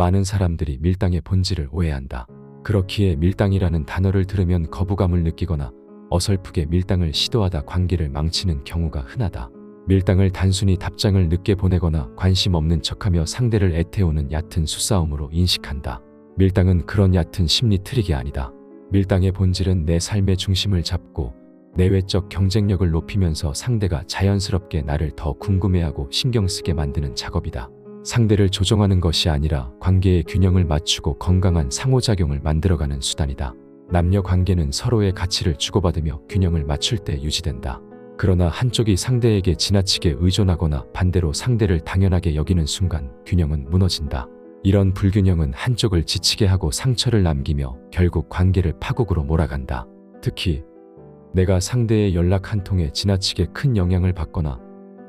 많은 사람들이 밀당의 본질을 오해한다. 그렇기에 밀당이라는 단어를 들으면 거부감을 느끼거나 어설프게 밀당을 시도하다 관계를 망치는 경우가 흔하다. 밀당을 단순히 답장을 늦게 보내거나 관심 없는 척하며 상대를 애태우는 얕은 수싸움으로 인식한다. 밀당은 그런 얕은 심리 트릭이 아니다. 밀당의 본질은 내 삶의 중심을 잡고 내외적 경쟁력을 높이면서 상대가 자연스럽게 나를 더 궁금해하고 신경 쓰게 만드는 작업이다. 상대를 조종하는 것이 아니라 관계의 균형을 맞추고 건강한 상호작용을 만들어가는 수단이다. 남녀 관계는 서로의 가치를 주고받으며 균형을 맞출 때 유지된다. 그러나 한쪽이 상대에게 지나치게 의존하거나 반대로 상대를 당연하게 여기는 순간 균형은 무너진다. 이런 불균형은 한쪽을 지치게 하고 상처를 남기며 결국 관계를 파국으로 몰아간다. 특히 내가 상대의 연락 한 통에 지나치게 큰 영향을 받거나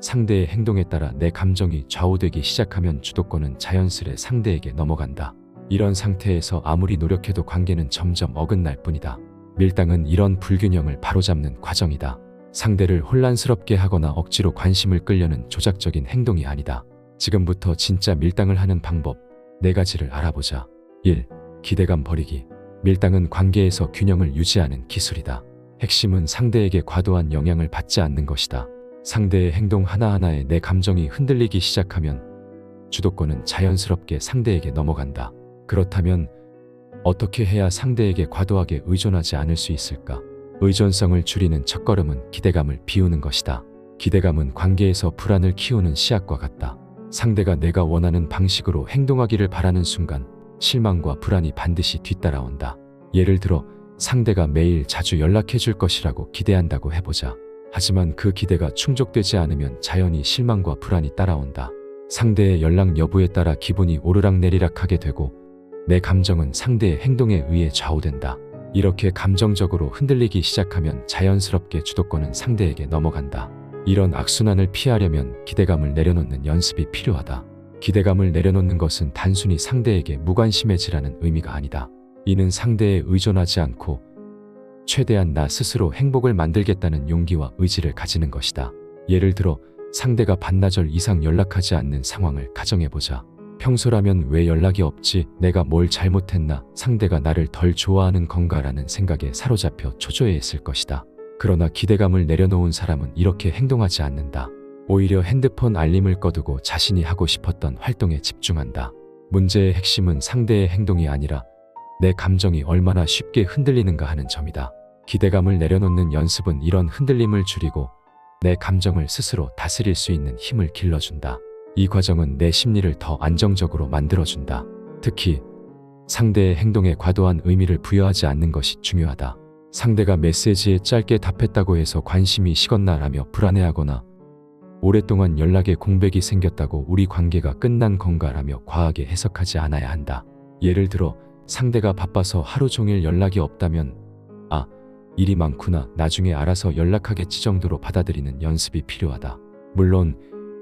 상대의 행동에 따라 내 감정이 좌우되기 시작하면 주도권은 자연스레 상대에게 넘어간다. 이런 상태에서 아무리 노력해도 관계는 점점 어긋날 뿐이다. 밀당은 이런 불균형을 바로잡는 과정이다. 상대를 혼란스럽게 하거나 억지로 관심을 끌려는 조작적인 행동이 아니다. 지금부터 진짜 밀당을 하는 방법 4가지를 알아보자. 1. 기대감 버리기. 밀당은 관계에서 균형을 유지하는 기술이다. 핵심은 상대에게 과도한 영향을 받지 않는 것이다. 상대의 행동 하나하나에 내 감정이 흔들리기 시작하면 주도권은 자연스럽게 상대에게 넘어간다. 그렇다면 어떻게 해야 상대에게 과도하게 의존하지 않을 수 있을까? 의존성을 줄이는 첫걸음은 기대감을 비우는 것이다. 기대감은 관계에서 불안을 키우는 씨앗과 같다. 상대가 내가 원하는 방식으로 행동하기를 바라는 순간 실망과 불안이 반드시 뒤따라온다. 예를 들어 상대가 매일 자주 연락해 줄 것이라고 기대한다고 해보자. 하지만 그 기대가 충족되지 않으면 자연히 실망과 불안이 따라온다. 상대의 연락 여부에 따라 기분이 오르락내리락하게 되고 내 감정은 상대의 행동에 의해 좌우된다. 이렇게 감정적으로 흔들리기 시작하면 자연스럽게 주도권은 상대에게 넘어간다. 이런 악순환을 피하려면 기대감을 내려놓는 연습이 필요하다. 기대감을 내려놓는 것은 단순히 상대에게 무관심해지라는 의미가 아니다. 이는 상대에 의존하지 않고 최대한 나 스스로 행복을 만들겠다는 용기와 의지를 가지는 것이다. 예를 들어 상대가 반나절 이상 연락하지 않는 상황을 가정해보자. 평소라면 왜 연락이 없지? 내가 뭘 잘못했나? 상대가 나를 덜 좋아하는 건가라는 생각에 사로잡혀 초조해했을 것이다. 그러나 기대감을 내려놓은 사람은 이렇게 행동하지 않는다. 오히려 핸드폰 알림을 꺼두고 자신이 하고 싶었던 활동에 집중한다. 문제의 핵심은 상대의 행동이 아니라 내 감정이 얼마나 쉽게 흔들리는가 하는 점이다. 기대감을 내려놓는 연습은 이런 흔들림을 줄이고 내 감정을 스스로 다스릴 수 있는 힘을 길러준다. 이 과정은 내 심리를 더 안정적으로 만들어준다. 특히 상대의 행동에 과도한 의미를 부여하지 않는 것이 중요하다. 상대가 메시지에 짧게 답했다고 해서 관심이 식었나라며 불안해하거나 오랫동안 연락에 공백이 생겼다고 우리 관계가 끝난 건가라며 과하게 해석하지 않아야 한다. 예를 들어 상대가 바빠서 하루 종일 연락이 없다면 아, 일이 많구나, 나중에 알아서 연락하겠지 정도로 받아들이는 연습이 필요하다. 물론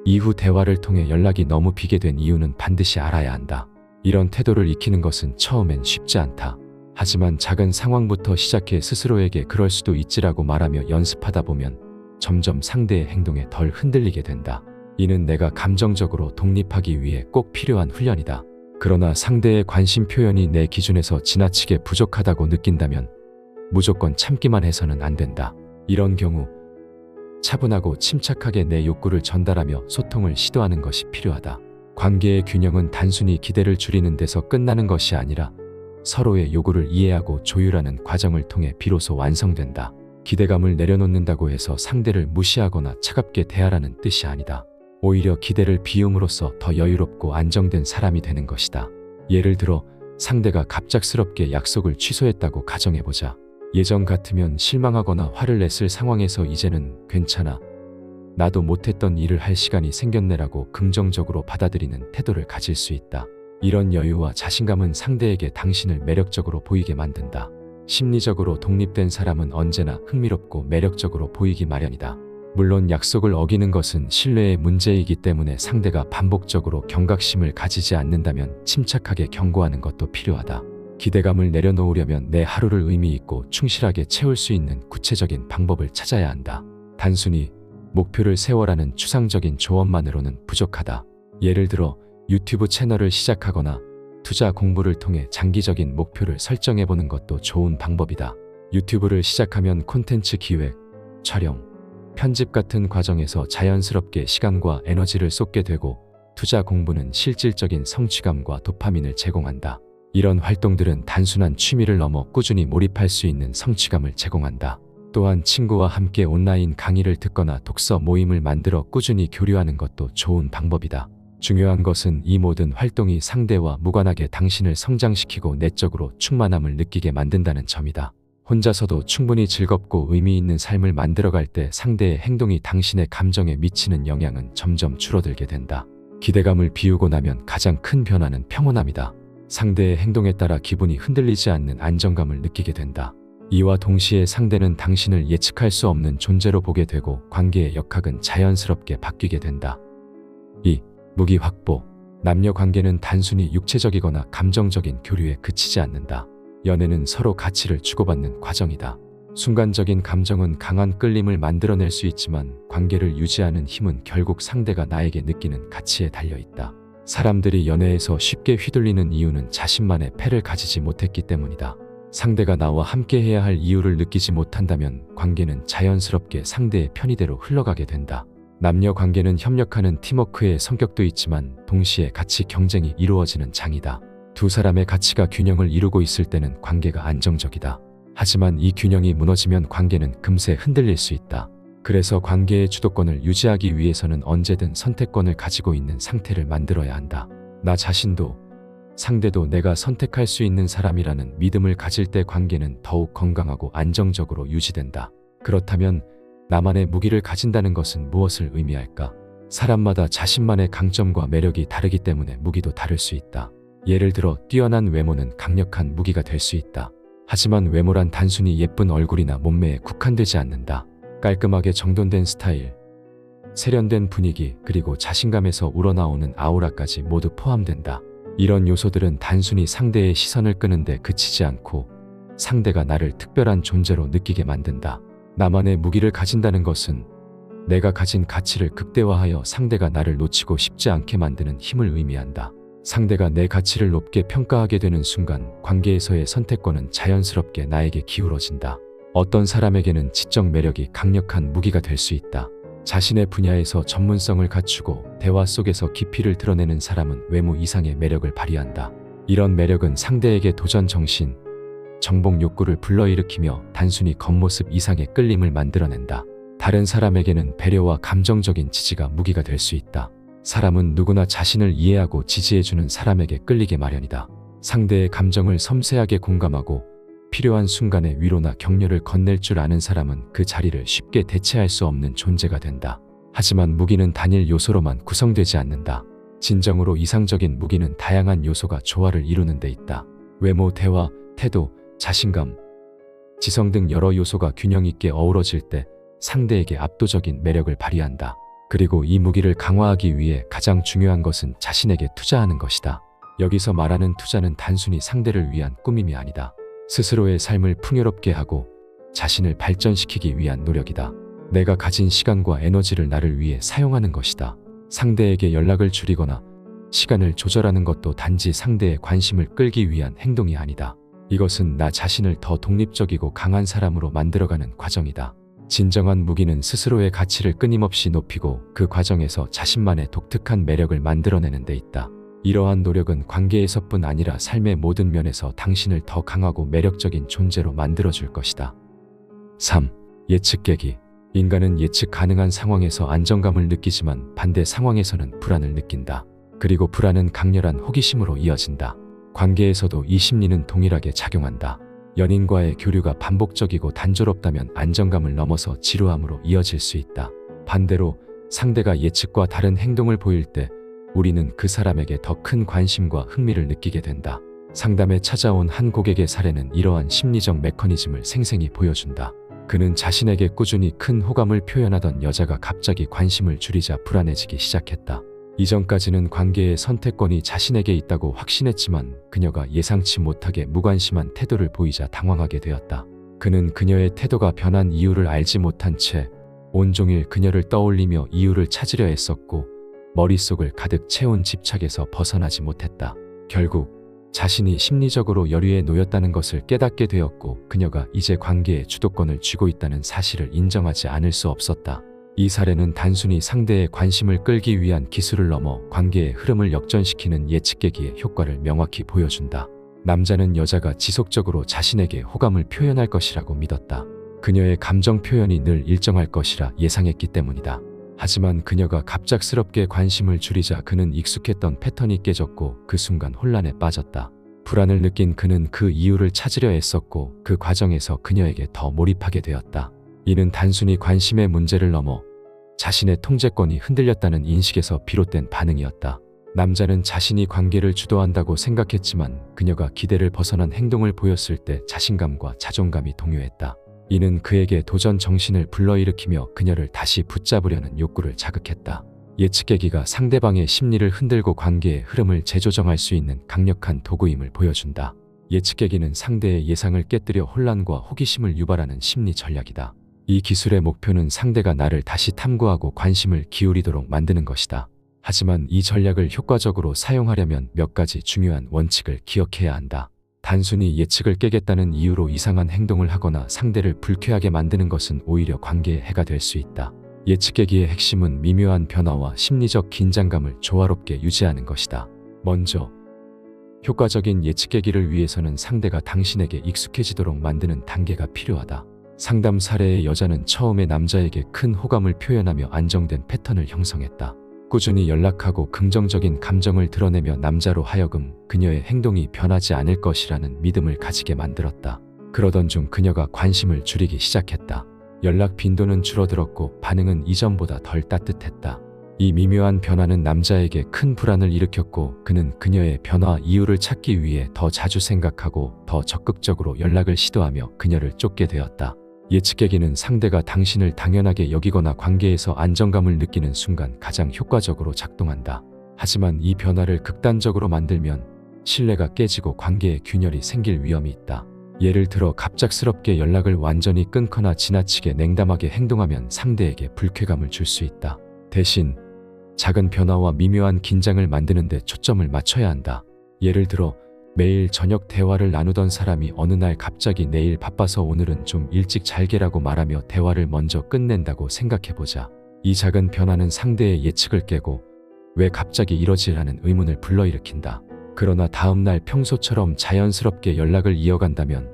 이후 대화를 통해 연락이 너무 비게 된 이유는 반드시 알아야 한다. 이런 태도를 익히는 것은 처음엔 쉽지 않다. 하지만 작은 상황부터 시작해 스스로에게 그럴 수도 있지라고 말하며 연습하다 보면 점점 상대의 행동에 덜 흔들리게 된다. 이는 내가 감정적으로 독립하기 위해 꼭 필요한 훈련이다. 그러나 상대의 관심 표현이 내 기준에서 지나치게 부족하다고 느낀다면 무조건 참기만 해서는 안 된다. 이런 경우 차분하고 침착하게 내 욕구를 전달하며 소통을 시도하는 것이 필요하다. 관계의 균형은 단순히 기대를 줄이는 데서 끝나는 것이 아니라 서로의 요구를 이해하고 조율하는 과정을 통해 비로소 완성된다. 기대감을 내려놓는다고 해서 상대를 무시하거나 차갑게 대하라는 뜻이 아니다. 오히려 기대를 비움으로써 더 여유롭고 안정된 사람이 되는 것이다. 예를 들어 상대가 갑작스럽게 약속을 취소했다고 가정해보자. 예전 같으면 실망하거나 화를 냈을 상황에서 이제는 괜찮아, 나도 못했던 일을 할 시간이 생겼네라고 긍정적으로 받아들이는 태도를 가질 수 있다. 이런 여유와 자신감은 상대에게 당신을 매력적으로 보이게 만든다. 심리적으로 독립된 사람은 언제나 흥미롭고 매력적으로 보이기 마련이다. 물론 약속을 어기는 것은 신뢰의 문제이기 때문에 상대가 반복적으로 경각심을 가지지 않는다면 침착하게 경고하는 것도 필요하다. 기대감을 내려놓으려면 내 하루를 의미 있고 충실하게 채울 수 있는 구체적인 방법을 찾아야 한다. 단순히 목표를 세워라는 추상적인 조언만으로는 부족하다. 예를 들어 유튜브 채널을 시작하거나 투자 공부를 통해 장기적인 목표를 설정해보는 것도 좋은 방법이다. 유튜브를 시작하면 콘텐츠 기획, 촬영, 편집 같은 과정에서 자연스럽게 시간과 에너지를 쏟게 되고 투자 공부는 실질적인 성취감과 도파민을 제공한다. 이런 활동들은 단순한 취미를 넘어 꾸준히 몰입할 수 있는 성취감을 제공한다. 또한 친구와 함께 온라인 강의를 듣거나 독서 모임을 만들어 꾸준히 교류하는 것도 좋은 방법이다. 중요한 것은 이 모든 활동이 상대와 무관하게 당신을 성장시키고 내적으로 충만함을 느끼게 만든다는 점이다. 혼자서도 충분히 즐겁고 의미 있는 삶을 만들어갈 때 상대의 행동이 당신의 감정에 미치는 영향은 점점 줄어들게 된다. 기대감을 비우고 나면 가장 큰 변화는 평온함이다. 상대의 행동에 따라 기분이 흔들리지 않는 안정감을 느끼게 된다. 이와 동시에 상대는 당신을 예측할 수 없는 존재로 보게 되고 관계의 역학은 자연스럽게 바뀌게 된다. 2. 무기 확보. 남녀 관계는 단순히 육체적이거나 감정적인 교류에 그치지 않는다. 연애는 서로 가치를 주고받는 과정이다. 순간적인 감정은 강한 끌림을 만들어낼 수 있지만 관계를 유지하는 힘은 결국 상대가 나에게 느끼는 가치에 달려있다. 사람들이 연애에서 쉽게 휘둘리는 이유는 자신만의 패를 가지지 못했기 때문이다. 상대가 나와 함께해야 할 이유를 느끼지 못한다면 관계는 자연스럽게 상대의 편의대로 흘러가게 된다. 남녀 관계는 협력하는 팀워크의 성격도 있지만 동시에 가치 경쟁이 이루어지는 장이다. 두 사람의 가치가 균형을 이루고 있을 때는 관계가 안정적이다. 하지만 이 균형이 무너지면 관계는 금세 흔들릴 수 있다. 그래서 관계의 주도권을 유지하기 위해서는 언제든 선택권을 가지고 있는 상태를 만들어야 한다. 나 자신도 상대도 내가 선택할 수 있는 사람이라는 믿음을 가질 때 관계는 더욱 건강하고 안정적으로 유지된다. 그렇다면 나만의 무기를 가진다는 것은 무엇을 의미할까? 사람마다 자신만의 강점과 매력이 다르기 때문에 무기도 다를 수 있다. 예를 들어 뛰어난 외모는 강력한 무기가 될 수 있다. 하지만 외모란 단순히 예쁜 얼굴이나 몸매에 국한되지 않는다. 깔끔하게 정돈된 스타일, 세련된 분위기, 그리고 자신감에서 우러나오는 아우라까지 모두 포함된다. 이런 요소들은 단순히 상대의 시선을 끄는데 그치지 않고 상대가 나를 특별한 존재로 느끼게 만든다. 나만의 무기를 가진다는 것은 내가 가진 가치를 극대화하여 상대가 나를 놓치고 싶지 않게 만드는 힘을 의미한다. 상대가 내 가치를 높게 평가하게 되는 순간 관계에서의 선택권은 자연스럽게 나에게 기울어진다. 어떤 사람에게는 지적 매력이 강력한 무기가 될 수 있다. 자신의 분야에서 전문성을 갖추고 대화 속에서 깊이를 드러내는 사람은 외모 이상의 매력을 발휘한다. 이런 매력은 상대에게 도전 정신, 정복 욕구를 불러일으키며 단순히 겉모습 이상의 끌림을 만들어낸다. 다른 사람에게는 배려와 감정적인 지지가 무기가 될 수 있다. 사람은 누구나 자신을 이해하고 지지해주는 사람에게 끌리게 마련이다. 상대의 감정을 섬세하게 공감하고 필요한 순간에 위로나 격려를 건넬 줄 아는 사람은 그 자리를 쉽게 대체할 수 없는 존재가 된다. 하지만 무기는 단일 요소로만 구성되지 않는다. 진정으로 이상적인 무기는 다양한 요소가 조화를 이루는 데 있다. 외모, 대화, 태도, 자신감, 지성 등 여러 요소가 균형 있게 어우러질 때 상대에게 압도적인 매력을 발휘한다. 그리고 이 무기를 강화하기 위해 가장 중요한 것은 자신에게 투자하는 것이다. 여기서 말하는 투자는 단순히 상대를 위한 꾸밈이 아니다. 스스로의 삶을 풍요롭게 하고 자신을 발전시키기 위한 노력이다. 내가 가진 시간과 에너지를 나를 위해 사용하는 것이다. 상대에게 연락을 줄이거나 시간을 조절하는 것도 단지 상대의 관심을 끌기 위한 행동이 아니다. 이것은 나 자신을 더 독립적이고 강한 사람으로 만들어가는 과정이다. 진정한 무기는 스스로의 가치를 끊임없이 높이고 그 과정에서 자신만의 독특한 매력을 만들어내는 데 있다. 이러한 노력은 관계에서뿐 아니라 삶의 모든 면에서 당신을 더 강하고 매력적인 존재로 만들어줄 것이다. 3. 예측 깨기. 인간은 예측 가능한 상황에서 안정감을 느끼지만 반대 상황에서는 불안을 느낀다. 그리고 불안은 강렬한 호기심으로 이어진다. 관계에서도 이 심리는 동일하게 작용한다. 연인과의 교류가 반복적이고 단조롭다면 안정감을 넘어서 지루함으로 이어질 수 있다. 반대로 상대가 예측과 다른 행동을 보일 때 우리는 그 사람에게 더 큰 관심과 흥미를 느끼게 된다. 상담에 찾아온 한 고객의 사례는 이러한 심리적 메커니즘을 생생히 보여준다. 그는 자신에게 꾸준히 큰 호감을 표현하던 여자가 갑자기 관심을 줄이자 불안해지기 시작했다. 이전까지는 관계의 선택권이 자신에게 있다고 확신했지만 그녀가 예상치 못하게 무관심한 태도를 보이자 당황하게 되었다. 그는 그녀의 태도가 변한 이유를 알지 못한 채 온종일 그녀를 떠올리며 이유를 찾으려 애썼고 머릿속을 가득 채운 집착에서 벗어나지 못했다. 결국 자신이 심리적으로 열의에 놓였다는 것을 깨닫게 되었고 그녀가 이제 관계의 주도권을 쥐고 있다는 사실을 인정하지 않을 수 없었다. 이 사례는 단순히 상대의 관심을 끌기 위한 기술을 넘어 관계의 흐름을 역전시키는 예측깨기의 효과를 명확히 보여준다. 남자는 여자가 지속적으로 자신에게 호감을 표현할 것이라고 믿었다. 그녀의 감정 표현이 늘 일정할 것이라 예상했기 때문이다. 하지만 그녀가 갑작스럽게 관심을 줄이자 그는 익숙했던 패턴이 깨졌고 그 순간 혼란에 빠졌다. 불안을 느낀 그는 그 이유를 찾으려 애썼고 그 과정에서 그녀에게 더 몰입하게 되었다. 이는 단순히 관심의 문제를 넘어 자신의 통제권이 흔들렸다는 인식에서 비롯된 반응이었다. 남자는 자신이 관계를 주도한다고 생각했지만 그녀가 기대를 벗어난 행동을 보였을 때 자신감과 자존감이 동요했다. 이는 그에게 도전 정신을 불러일으키며 그녀를 다시 붙잡으려는 욕구를 자극했다. 예측깨기가 상대방의 심리를 흔들고 관계의 흐름을 재조정할 수 있는 강력한 도구임을 보여준다. 예측깨기는 상대의 예상을 깨뜨려 혼란과 호기심을 유발하는 심리 전략이다. 이 기술의 목표는 상대가 나를 다시 탐구하고 관심을 기울이도록 만드는 것이다. 하지만 이 전략을 효과적으로 사용하려면 몇 가지 중요한 원칙을 기억해야 한다. 단순히 예측을 깨겠다는 이유로 이상한 행동을 하거나 상대를 불쾌하게 만드는 것은 오히려 관계에 해가 될 수 있다. 예측깨기의 핵심은 미묘한 변화와 심리적 긴장감을 조화롭게 유지하는 것이다. 먼저, 효과적인 예측깨기를 위해서는 상대가 당신에게 익숙해지도록 만드는 단계가 필요하다. 상담 사례의 여자는 처음에 남자에게 큰 호감을 표현하며 안정된 패턴을 형성했다. 꾸준히 연락하고 긍정적인 감정을 드러내며 남자로 하여금 그녀의 행동이 변하지 않을 것이라는 믿음을 가지게 만들었다. 그러던 중 그녀가 관심을 줄이기 시작했다. 연락 빈도는 줄어들었고 반응은 이전보다 덜 따뜻했다. 이 미묘한 변화는 남자에게 큰 불안을 일으켰고 그는 그녀의 변화 이유를 찾기 위해 더 자주 생각하고 더 적극적으로 연락을 시도하며 그녀를 쫓게 되었다. 예측깨기는 상대가 당신을 당연하게 여기거나 관계에서 안정감을 느끼는 순간 가장 효과적으로 작동한다. 하지만 이 변화를 극단적으로 만들면 신뢰가 깨지고 관계에 균열이 생길 위험이 있다. 예를 들어 갑작스럽게 연락을 완전히 끊거나 지나치게 냉담하게 행동하면 상대에게 불쾌감을 줄 수 있다. 대신 작은 변화와 미묘한 긴장을 만드는 데 초점을 맞춰야 한다. 예를 들어 매일 저녁 대화를 나누던 사람이 어느 날 갑자기 내일 바빠서 오늘은 좀 일찍 잘게라고 말하며 대화를 먼저 끝낸다고 생각해보자. 이 작은 변화는 상대의 예측을 깨고 왜 갑자기 이러지라는 의문을 불러일으킨다. 그러나 다음날 평소처럼 자연스럽게 연락을 이어간다면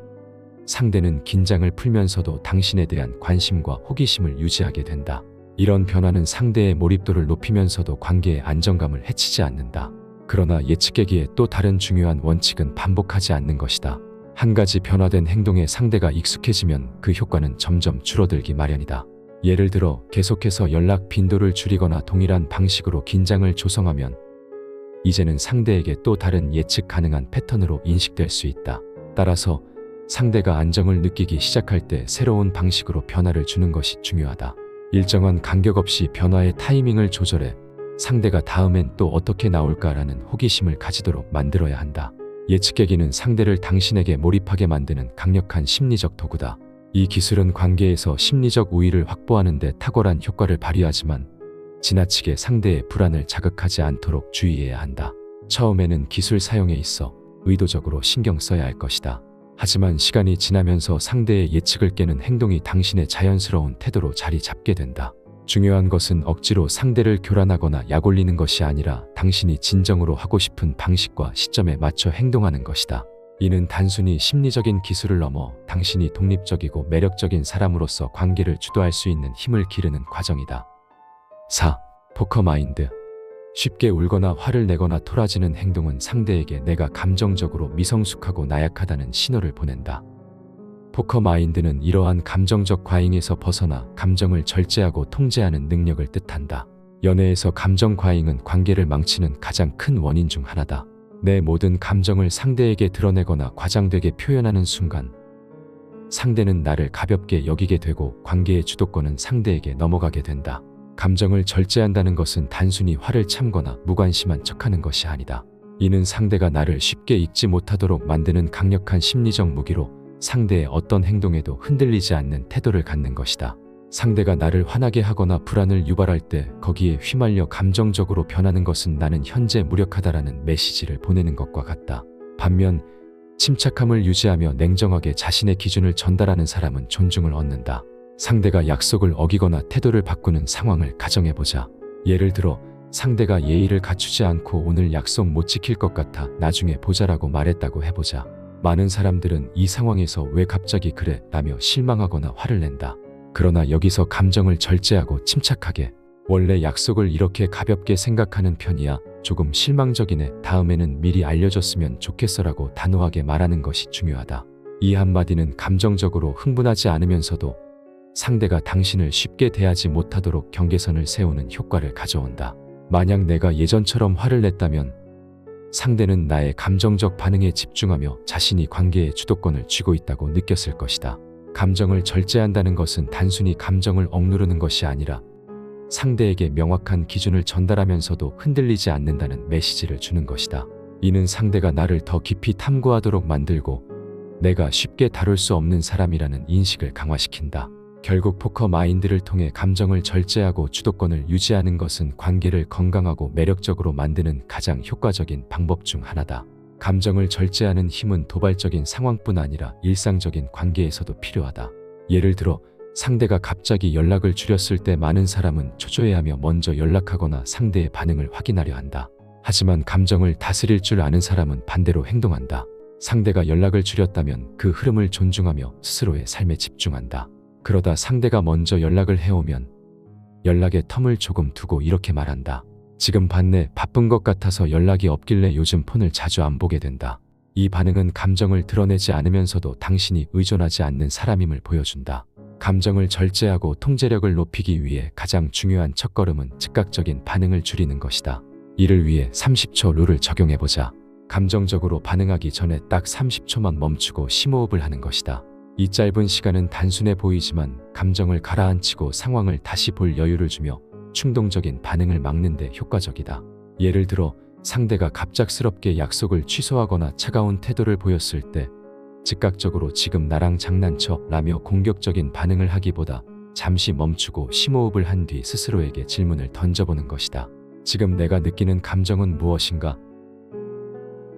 상대는 긴장을 풀면서도 당신에 대한 관심과 호기심을 유지하게 된다. 이런 변화는 상대의 몰입도를 높이면서도 관계의 안정감을 해치지 않는다. 그러나 예측깨기의 또 다른 중요한 원칙은 반복하지 않는 것이다. 한 가지 변화된 행동에 상대가 익숙해지면 그 효과는 점점 줄어들기 마련이다. 예를 들어 계속해서 연락 빈도를 줄이거나 동일한 방식으로 긴장을 조성하면 이제는 상대에게 또 다른 예측 가능한 패턴으로 인식될 수 있다. 따라서 상대가 안정을 느끼기 시작할 때 새로운 방식으로 변화를 주는 것이 중요하다. 일정한 간격 없이 변화의 타이밍을 조절해 상대가 다음엔 또 어떻게 나올까라는 호기심을 가지도록 만들어야 한다. 예측깨기는 상대를 당신에게 몰입하게 만드는 강력한 심리적 도구다. 이 기술은 관계에서 심리적 우위를 확보하는 데 탁월한 효과를 발휘하지만 지나치게 상대의 불안을 자극하지 않도록 주의해야 한다. 처음에는 기술 사용에 있어 의도적으로 신경 써야 할 것이다. 하지만 시간이 지나면서 상대의 예측을 깨는 행동이 당신의 자연스러운 태도로 자리 잡게 된다. 중요한 것은 억지로 상대를 교란하거나 약올리는 것이 아니라 당신이 진정으로 하고 싶은 방식과 시점에 맞춰 행동하는 것이다. 이는 단순히 심리적인 기술을 넘어 당신이 독립적이고 매력적인 사람으로서 관계를 주도할 수 있는 힘을 기르는 과정이다. 4. 포커마인드. 쉽게 울거나 화를 내거나 토라지는 행동은 상대에게 내가 감정적으로 미성숙하고 나약하다는 신호를 보낸다. 포커마인드는 이러한 감정적 과잉에서 벗어나 감정을 절제하고 통제하는 능력을 뜻한다. 연애에서 감정 과잉은 관계를 망치는 가장 큰 원인 중 하나다. 내 모든 감정을 상대에게 드러내거나 과장되게 표현하는 순간 상대는 나를 가볍게 여기게 되고 관계의 주도권은 상대에게 넘어가게 된다. 감정을 절제한다는 것은 단순히 화를 참거나 무관심한 척하는 것이 아니다. 이는 상대가 나를 쉽게 잊지 못하도록 만드는 강력한 심리적 무기로 상대의 어떤 행동에도 흔들리지 않는 태도를 갖는 것이다. 상대가 나를 화나게 하거나 불안을 유발할 때 거기에 휘말려 감정적으로 변하는 것은 나는 현재 무력하다라는 메시지를 보내는 것과 같다. 반면 침착함을 유지하며 냉정하게 자신의 기준을 전달하는 사람은 존중을 얻는다. 상대가 약속을 어기거나 태도를 바꾸는 상황을 가정해보자. 예를 들어 상대가 예의를 갖추지 않고 오늘 약속 못 지킬 것 같아 나중에 보자라고 말했다고 해보자. 많은 사람들은 이 상황에서 왜 갑자기 그래? 라며 실망하거나 화를 낸다. 그러나 여기서 감정을 절제하고 침착하게 원래 약속을 이렇게 가볍게 생각하는 편이야. 조금 실망적이네. 다음에는 미리 알려줬으면 좋겠어라고 단호하게 말하는 것이 중요하다. 이 한마디는 감정적으로 흥분하지 않으면서도 상대가 당신을 쉽게 대하지 못하도록 경계선을 세우는 효과를 가져온다. 만약 내가 예전처럼 화를 냈다면 상대는 나의 감정적 반응에 집중하며 자신이 관계의 주도권을 쥐고 있다고 느꼈을 것이다. 감정을 절제한다는 것은 단순히 감정을 억누르는 것이 아니라 상대에게 명확한 기준을 전달하면서도 흔들리지 않는다는 메시지를 주는 것이다. 이는 상대가 나를 더 깊이 탐구하도록 만들고 내가 쉽게 다룰 수 없는 사람이라는 인식을 강화시킨다. 결국 포커 마인드를 통해 감정을 절제하고 주도권을 유지하는 것은 관계를 건강하고 매력적으로 만드는 가장 효과적인 방법 중 하나다. 감정을 절제하는 힘은 도발적인 상황뿐 아니라 일상적인 관계에서도 필요하다. 예를 들어 상대가 갑자기 연락을 줄였을 때 많은 사람은 초조해하며 먼저 연락하거나 상대의 반응을 확인하려 한다. 하지만 감정을 다스릴 줄 아는 사람은 반대로 행동한다. 상대가 연락을 줄였다면 그 흐름을 존중하며 스스로의 삶에 집중한다. 그러다 상대가 먼저 연락을 해오면 연락의 텀을 조금 두고 이렇게 말한다. 지금 봤네. 바쁜 것 같아서 연락이 없길래 요즘 폰을 자주 안 보게 된다. 이 반응은 감정을 드러내지 않으면서도 당신이 의존하지 않는 사람임을 보여준다. 감정을 절제하고 통제력을 높이기 위해 가장 중요한 첫걸음은 즉각적인 반응을 줄이는 것이다. 이를 위해 30초 룰을 적용해보자. 감정적으로 반응하기 전에 딱 30초만 멈추고 심호흡을 하는 것이다. 이 짧은 시간은 단순해 보이지만 감정을 가라앉히고 상황을 다시 볼 여유를 주며 충동적인 반응을 막는 데 효과적이다. 예를 들어 상대가 갑작스럽게 약속을 취소하거나 차가운 태도를 보였을 때 즉각적으로 지금 나랑 장난쳐? 라며 공격적인 반응을 하기보다 잠시 멈추고 심호흡을 한 뒤 스스로에게 질문을 던져보는 것이다. 지금 내가 느끼는 감정은 무엇인가?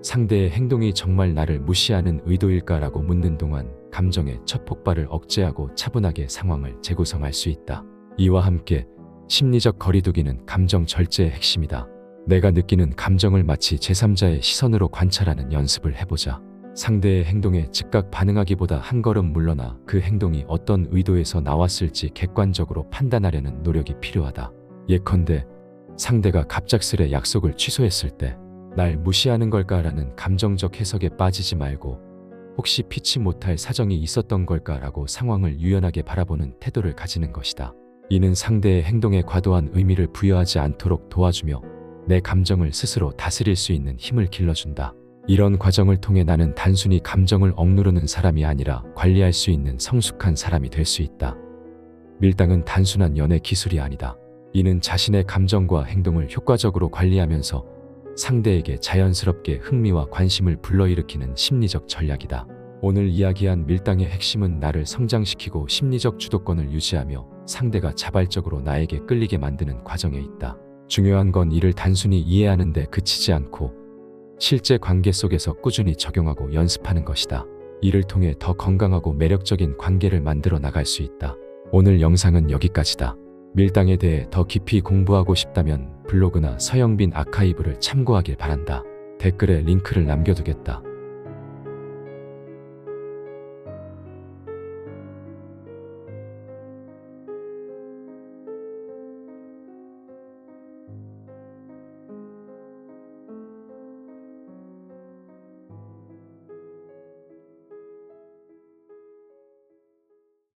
상대의 행동이 정말 나를 무시하는 의도일까라고 묻는 동안 감정의 첫 폭발을 억제하고 차분하게 상황을 재구성할 수 있다. 이와 함께 심리적 거리두기는 감정 절제의 핵심이다. 내가 느끼는 감정을 마치 제3자의 시선으로 관찰하는 연습을 해보자. 상대의 행동에 즉각 반응하기보다 한 걸음 물러나 그 행동이 어떤 의도에서 나왔을지 객관적으로 판단하려는 노력이 필요하다. 예컨대 상대가 갑작스레 약속을 취소했을 때 날 무시하는 걸까라는 감정적 해석에 빠지지 말고 혹시 피치 못할 사정이 있었던 걸까라고 상황을 유연하게 바라보는 태도를 가지는 것이다. 이는 상대의 행동에 과도한 의미를 부여하지 않도록 도와주며 내 감정을 스스로 다스릴 수 있는 힘을 길러준다. 이런 과정을 통해 나는 단순히 감정을 억누르는 사람이 아니라 관리할 수 있는 성숙한 사람이 될 수 있다. 밀당은 단순한 연애 기술이 아니다. 이는 자신의 감정과 행동을 효과적으로 관리하면서 상대에게 자연스럽게 흥미와 관심을 불러일으키는 심리적 전략이다. 오늘 이야기한 밀당의 핵심은 나를 성장시키고 심리적 주도권을 유지하며 상대가 자발적으로 나에게 끌리게 만드는 과정에 있다. 중요한 건 이를 단순히 이해하는 데 그치지 않고 실제 관계 속에서 꾸준히 적용하고 연습하는 것이다. 이를 통해 더 건강하고 매력적인 관계를 만들어 나갈 수 있다. 오늘 영상은 여기까지다. 밀당에 대해 더 깊이 공부하고 싶다면 블로그나 서영빈 아카이브를 참고하길 바란다. 댓글에 링크를 남겨두겠다.